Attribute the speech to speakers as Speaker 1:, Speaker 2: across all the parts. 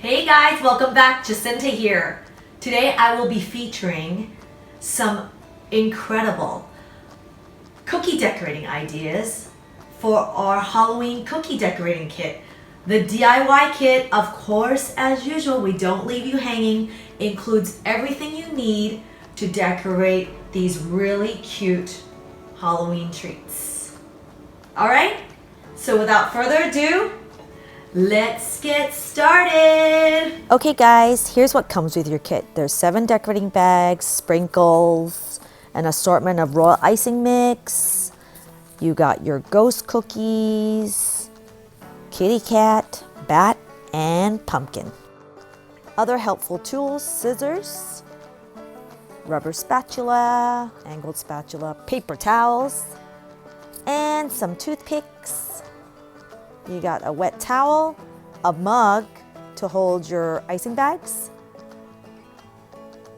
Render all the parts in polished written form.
Speaker 1: Hey guys, welcome back. Jacinta here. Today I will be featuring some incredible cookie decorating ideas for our Halloween cookie decorating kit. The DIY kit, of course, as usual, we don't leave you hanging, includes everything you need to decorate these really cute Halloween treats. All right, so without further ado, let's get started.
Speaker 2: Okay guys, here's what comes with your kit. There's 7 decorating bags, sprinkles, an assortment of royal icing mix. You got your ghost cookies, kitty cat, bat, and pumpkin. Other helpful tools: scissors, rubber spatula, angled spatula, paper towels, and some toothpicks. You got a wet towel, a mug to hold your icing bags,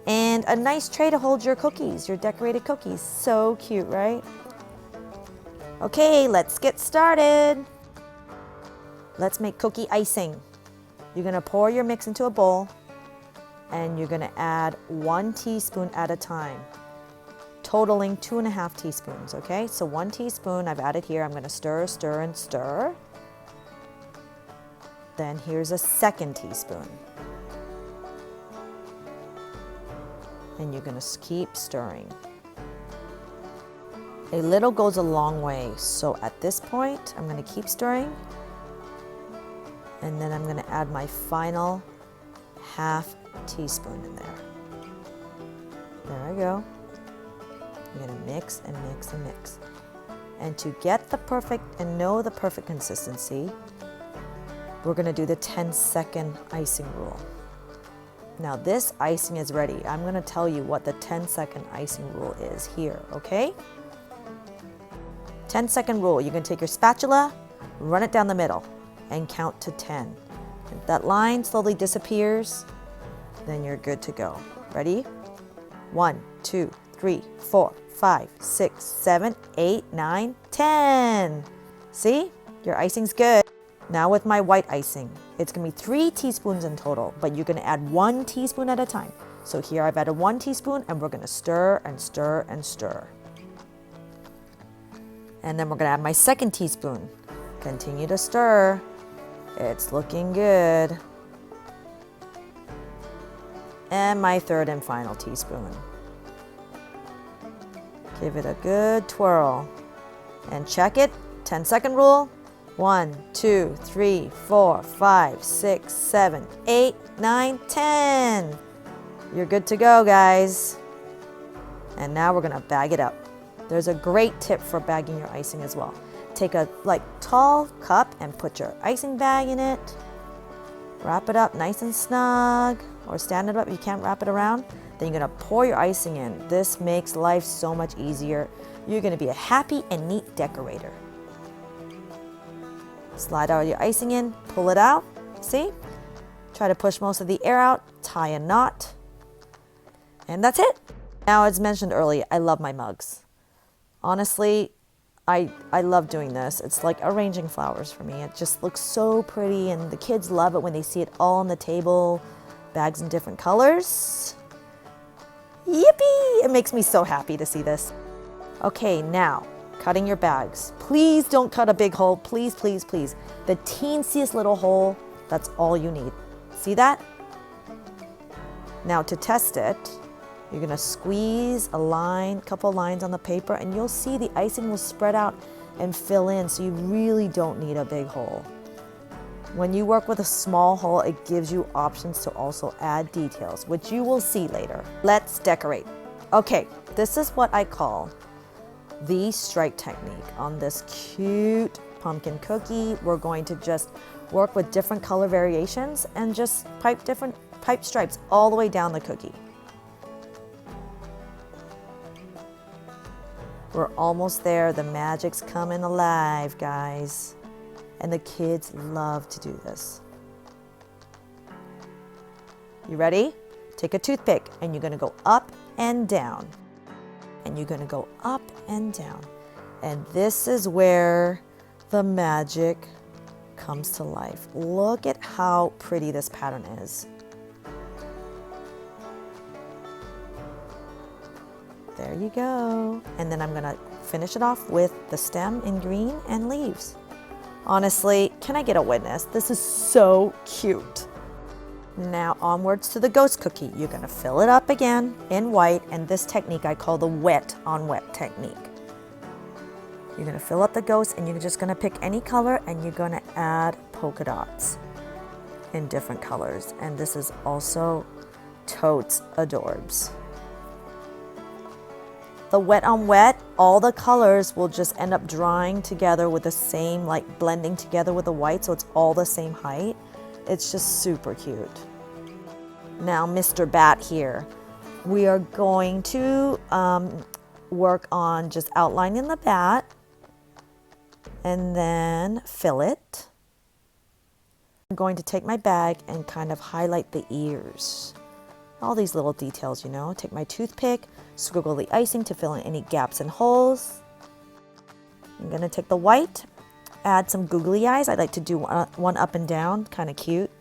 Speaker 2: and a nice tray to hold your cookies, your decorated cookies. So cute, right? Okay, let's get started. Let's make cookie icing. You're gonna pour your mix into a bowl and you're gonna add 1 teaspoon at a time, totaling 2.5 teaspoons, okay? So 1 teaspoon I've added here. I'm gonna stir, stir, and stir. Then here's a 2nd teaspoon. And you're gonna keep stirring. A little goes a long way, so at this point, I'm gonna keep stirring. And then I'm gonna add my final 1/2 teaspoon in there. There I go. You're gonna mix and mix and mix. And to get the perfect and know the perfect consistency, we're gonna do the 10-second icing rule. Now this icing is ready. I'm gonna tell you what the 10-second icing rule is here, okay? 10-second rule, you're gonna take your spatula, run it down the middle, and count to 10. If that line slowly disappears, then you're good to go. Ready? 1, 2, 3, 4, 5, 6, 7, 8, 9, 10. See? Your icing's good. Now with my white icing, it's gonna be 3 teaspoons in total, but you're gonna add 1 teaspoon at a time. So here I've added 1 teaspoon and we're gonna stir and stir and stir. And then we're gonna add my 2nd teaspoon. Continue to stir. It's looking good. And my 3rd and final teaspoon. Give it a good twirl. And check it, 10-second rule. 1, 2, 3, 4, 5, 6, 7, 8, 9, 10. You're good to go, guys. And now we're gonna bag it up. There's a great tip for bagging your icing as well. Take a tall cup and put your icing bag in it. Wrap it up nice and snug, or stand it up if you can't wrap it around. Then you're gonna pour your icing in. This makes life so much easier. You're gonna be a happy and neat decorator. Slide all your icing in, pull it out, see? Try to push most of the air out, tie a knot, and that's it. Now, as mentioned earlier, I love my mugs. Honestly, I love doing this. It's like arranging flowers for me. It just looks so pretty, and the kids love it when they see it all on the table, bags in different colors. Yippee! It makes me so happy to see this. Okay, now, cutting your bags. Please don't cut a big hole. Please, please, please. The teensiest little hole, that's all you need. See that? Now to test it, you're gonna squeeze a line, couple lines on the paper, and you'll see the icing will spread out and fill in, so you really don't need a big hole. When you work with a small hole, it gives you options to also add details, which you will see later. Let's decorate. Okay, this is what I call the stripe technique on this cute pumpkin cookie. We're going to just work with different color variations and just pipe stripes all the way down the cookie. We're almost there. The magic's coming alive, guys. And the kids love to do this. You ready? Take a toothpick and you're gonna go up and down. And you're gonna go up and down. And this is where the magic comes to life. Look at how pretty this pattern is. There you go. And then I'm gonna finish it off with the stem in green and leaves. Honestly, can I get a witness? This is so cute. Now onwards to the ghost cookie. You're gonna fill it up again in white, and this technique I call the wet on wet technique. You're gonna fill up the ghost and you're just gonna pick any color and you're gonna add polka dots in different colors. And this is also totes adorbs. The wet on wet, all the colors will just end up drying together with the same, like blending together with the white, so it's all the same height. It's just super cute. Now, Mr. Bat here. We are going to work on just outlining the bat and then fill it. I'm going to take my bag and kind of highlight the ears. All these little details, you know. Take my toothpick, scribble the icing to fill in any gaps and holes. I'm gonna take the white, add some googly eyes. I like to do one up and down, kind of cute.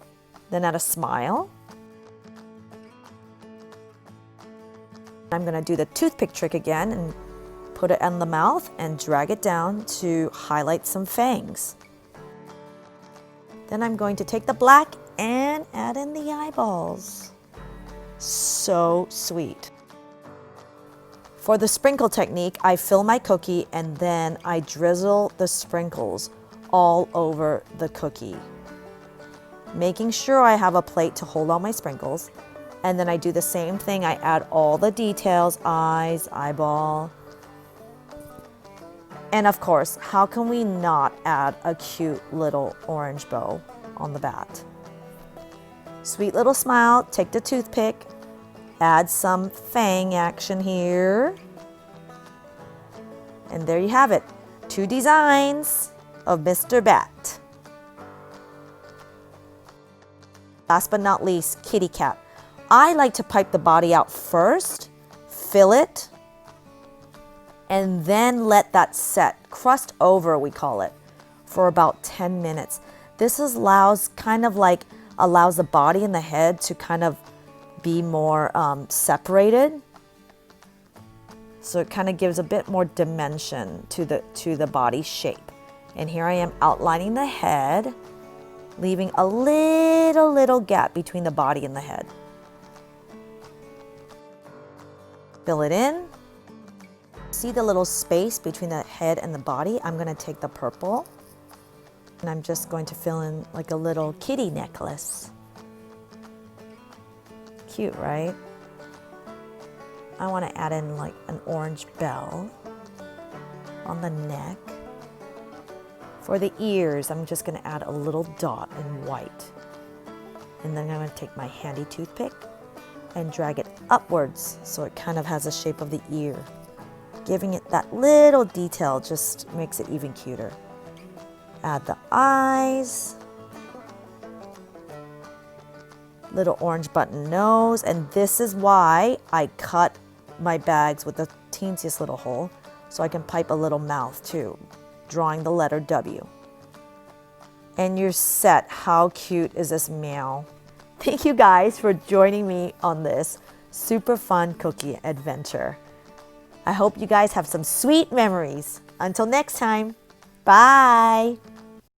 Speaker 2: Then add a smile. I'm gonna do the toothpick trick again and put it on the mouth and drag it down to highlight some fangs. Then I'm going to take the black and add in the eyeballs. So sweet. For the sprinkle technique, I fill my cookie and then I drizzle the sprinkles all over the cookie, making sure I have a plate to hold all my sprinkles. And then I do the same thing. I add all the details, eyes, eyeball. And of course, how can we not add a cute little orange bow on the bat? Sweet little smile, take the toothpick, add some fang action here. And there you have it, 2 designs of Mr. Bat. Last but not least, kitty cat. I like to pipe the body out first, fill it, and then let that set, crust over we call it, for about 10 minutes. This allows the body and the head to kind of be more separated. So it kind of gives a bit more dimension to the body shape. And here I am outlining the head, leaving a little gap between the body and the head. Fill it in. See the little space between the head and the body? I'm gonna take the purple and I'm just going to fill in like a little kitty necklace. Cute, right? I want to add in like an orange bell on the neck. For the ears, I'm just going to add a little dot in white. And then I'm going to take my handy toothpick and drag it upwards so it kind of has the shape of the ear. Giving it that little detail just makes it even cuter. Add the eyes. Little orange button nose, and this is why I cut my bags with the teensiest little hole so I can pipe a little mouth too, drawing the letter W. And you're set. How cute is this meow? Thank you guys for joining me on this super fun cookie adventure. I hope you guys have some sweet memories. Until next time, bye.